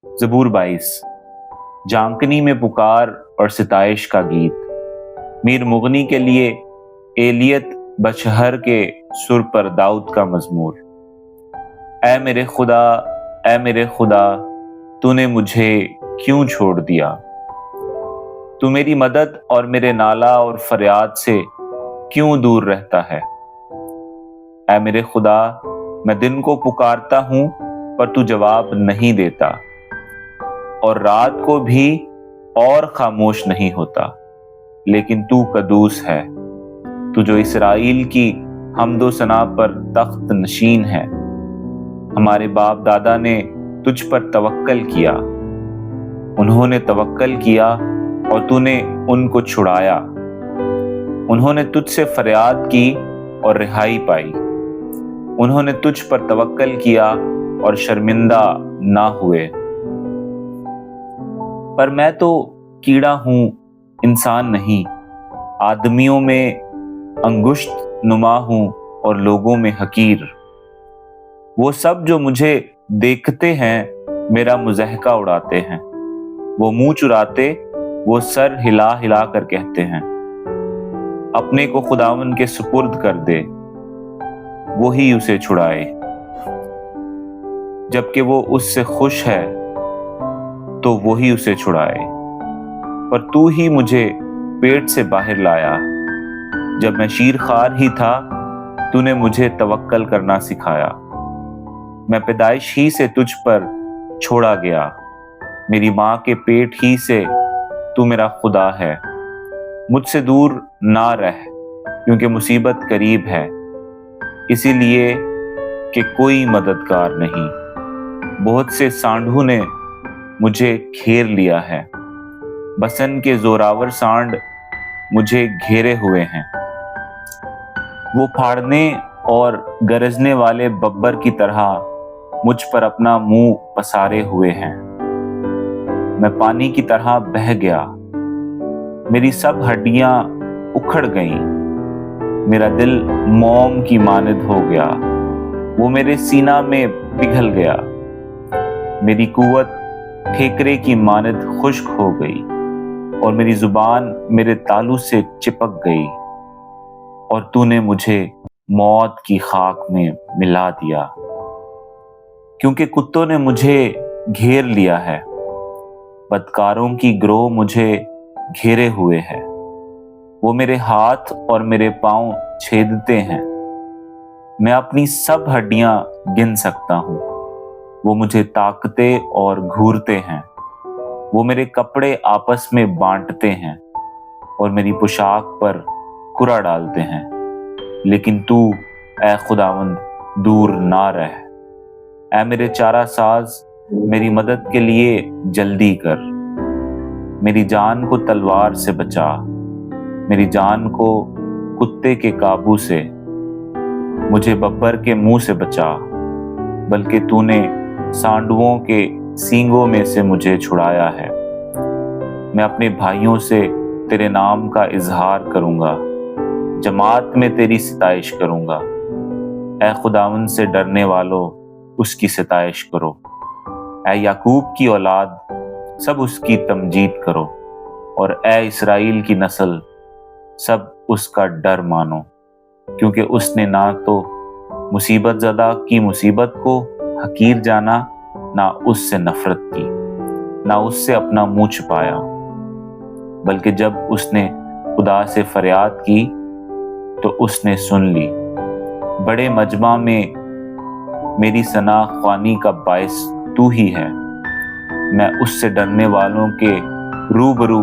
ज़बूर 22। जांकनी में पुकार और सिताइश का गीत। मीर मुगनी के लिए एलियत बशहर के सुर पर दाऊद का मजमूर। ऐ मेरे खुदा, ऐ मेरे खुदा, तूने मुझे क्यों छोड़ दिया। तू मेरी मदद और मेरे नाला और फरियाद से क्यों दूर रहता है। ऐ मेरे खुदा, मैं दिन को पुकारता हूं पर तू जवाब नहीं देता, और रात को भी और खामोश नहीं होता। लेकिन तू कदूस है, तू जो इसराइल की हम्दो सना पर तख्त नशीन है। हमारे बाप दादा ने तुझ पर तवक्कल किया, उन्होंने तवक्कल किया और तूने उनको छुड़ाया। उन्होंने तुझसे फरियाद की और रिहाई पाई। उन्होंने तुझ पर तवक्कल किया और शर्मिंदा ना हुए। पर मैं तो कीड़ा हूं, इंसान नहीं, आदमियों में अंगुष्ठ नुमा हूं और लोगों में हकीर। वो सब जो मुझे देखते हैं मेरा मुज़हका उड़ाते हैं। वो मुंह चुराते, वो सर हिला हिला कर कहते हैं, अपने को खुदावन के सुपुर्द कर दे, वो ही उसे छुड़ाए। जबकि वो उससे खुश है तो वो ही उसे छुड़ाए। पर तू ही मुझे पेट से बाहर लाया, जब मैं शीरखार ही था तूने मुझे तवक्कल करना सिखाया। मैं पैदाइश ही से तुझ पर छोड़ा गया, मेरी माँ के पेट ही से तू मेरा खुदा है। मुझसे दूर ना रह, क्योंकि मुसीबत करीब है, इसीलिए कि कोई मददगार नहीं। बहुत से सांडों ने मुझे घेर लिया है, बसन के जोरावर सांड मुझे घेरे हुए हैं। वो फाड़ने और गरजने वाले बब्बर की तरह मुझ पर अपना मुंह पसारे हुए हैं। मैं पानी की तरह बह गया, मेरी सब हड्डियां उखड़ गईं। मेरा दिल मोम की मानद हो गया, वो मेरे सीना में पिघल गया। मेरी कुव्वत ठेकरे की मानद खुश्क हो गई और मेरी जुबान मेरे तालू से चिपक गई। और तूने मुझे मौत की खाक में मिला दिया, क्योंकि कुत्तों ने मुझे घेर लिया है। बदकारों की ग्रोह मुझे घेरे हुए है, वो मेरे हाथ और मेरे पांव छेदते हैं। मैं अपनी सब हड्डियां गिन सकता हूं, वो मुझे ताकते और घूरते हैं। वो मेरे कपड़े आपस में बांटते हैं और मेरी पोशाक पर कुरा डालते हैं। लेकिन तू ऐ खुदावंद दूर ना रह। ऐ मेरे चारा साज, मेरी मदद के लिए जल्दी कर। मेरी जान को तलवार से बचा, मेरी जान को कुत्ते के काबू से। मुझे बब्बर के मुंह से बचा, बल्कि तूने सांडुओं के सींगों में से मुझे छुड़ाया है। मैं अपने भाइयों से तेरे नाम का इजहार करूंगा, जमात में तेरी सिताइश करूंगा। ऐ खुदावन से डरने वालों, उसकी सिताइश करो। ऐ याकूब की औलाद, सब उसकी तमजीद करो। और ऐ इसराइल की नस्ल, सब उसका डर मानो, क्योंकि उसने ना तो मुसीबत ज़दा की मुसीबत को हकीर जाना, ना उससे नफरत की, ना उससे अपना मुंह छुपाया। बल्कि जब उसने खुदा से फरियाद की तो उसने सुन ली। बड़े मजमा में मेरी सना ख्वानी का बायस तू ही है। मैं उससे डरने वालों के रूबरू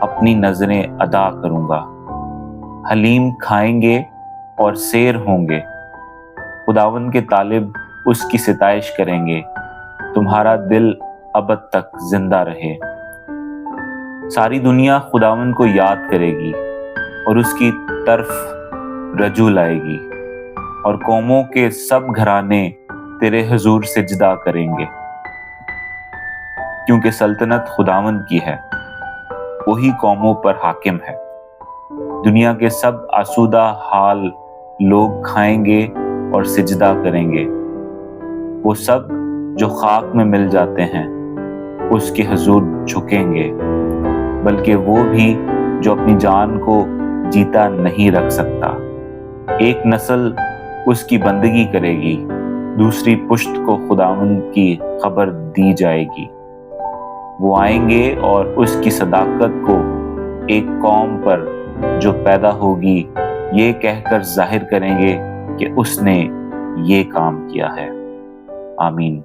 अपनी नजरें अदा करूंगा। हलीम खाएंगे और शेर होंगे, खुदावन के तालिब उसकी सिताइश करेंगे। तुम्हारा दिल अबद तक जिंदा रहे। सारी दुनिया खुदावन को याद करेगी और उसकी तरफ रजू लाएगी, और कौमों के सब घराने तेरे हुजूर सिजदा करेंगे। क्योंकि सल्तनत खुदावन की है, वही कौमों पर हाकिम है। दुनिया के सब आसूदा हाल लोग खाएंगे और सिजदा करेंगे। वो सब जो खाक में मिल जाते हैं, اس کے حضور جھکیں گے، بلکہ وہ بھی جو اپنی جان کو جیتا نہیں رکھ سکتا۔ ایک نسل اس کی بندگی کرے گی، دوسری پشت کو خداوند کی خبر دی جائے گی۔ وہ آئیں گے اور اس کی صداقت کو ایک قوم پر جو پیدا ہوگی یہ کہہ کر ظاہر کریں گے کہ اس نے یہ کام کیا ہے۔ آمین۔